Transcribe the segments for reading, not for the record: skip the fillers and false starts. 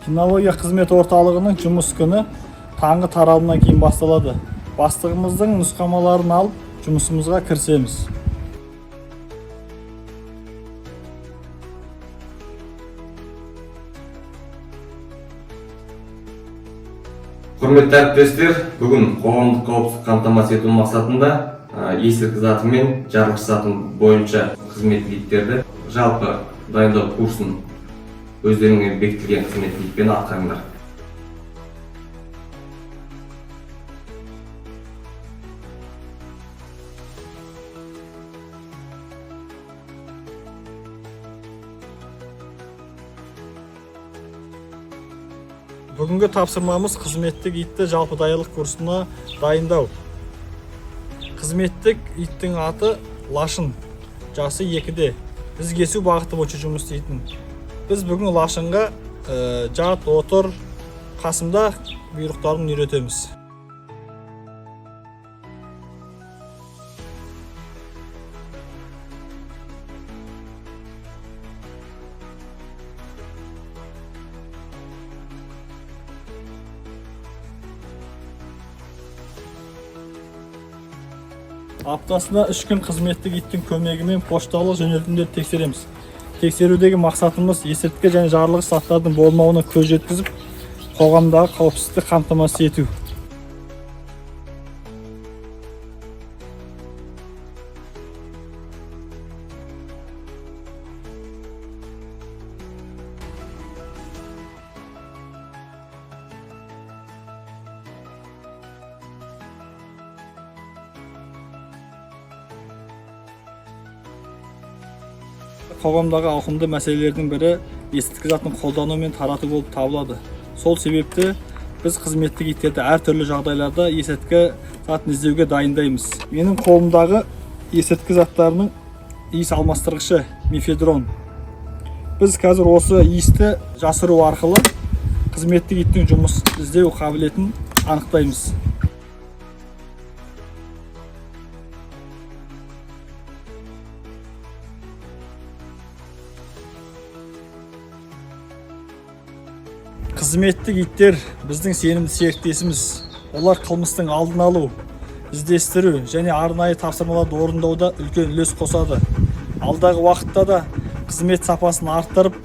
Кинология қызмет орталығының жұмыс күні таңғы таралымнан кейін басталады. Бастығымыздың нұсқамаларын алып, жұмысымызға кірісеміз. Құрметті әріптестер, бүгін қоғамдық қауіпсіздікті қамтамасыз ету мақсатында есірткі заты мен жарылғыш затын бойынша қызметтіліктерді жалпы дайындау курсын өздеріңе бекітілген қызметтілікпен атқарыңдар. Бүгінгі тапсырмамыз қызметтік итті жалпы даярлық курсына дайындау. Қызметтік иттің аты Лашын, жасы 2-де. Біз кесу бағыты бойынша жұмыс істейтін. Біз бүгін Лашынға жат, отыр, қасымда бұйрықтарын үйретеміз. Аптасына 3 күн қызметтік иттің көмегімен пошталық жөнелтімдерді тексереміз. Тексерудегі мақсатымыз есірткі және жарылғыш заттардың болмауына көз жеткізіп, қоғамдағы қауіпсіздікті қамтамасыз ету. Қоғамдағы ауқымды мәселелердің бірі есірткі затын қолдану мен тарату болып табылады. Сол себепті біз қызметтік иттерді әртүрлі жағдайларда есірткі затын іздеуге дайындаймыз. Менің қолымдағы есірткі заттарының иіс алмастырғышы мефедрон. Біз қазір осы иісті жасыру арқылы қызметтік иттің жұмыс іздеу қабілетін анықтаймыз. Қызметтік иттер біздің сенімді серіктесіміз. Олар қылмыстың алдын алу, іздестіру және арнайы тапсырмаларды орындауда үлкен үлес қосады. Алдағы уақытта да қызмет сапасын арттырып,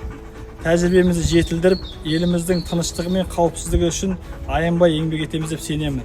тәжірибемізді жетілдіріп, еліміздің тыныштығы мен қауіпсіздігі үшін аянбай еңбек етеміз деп сенемін.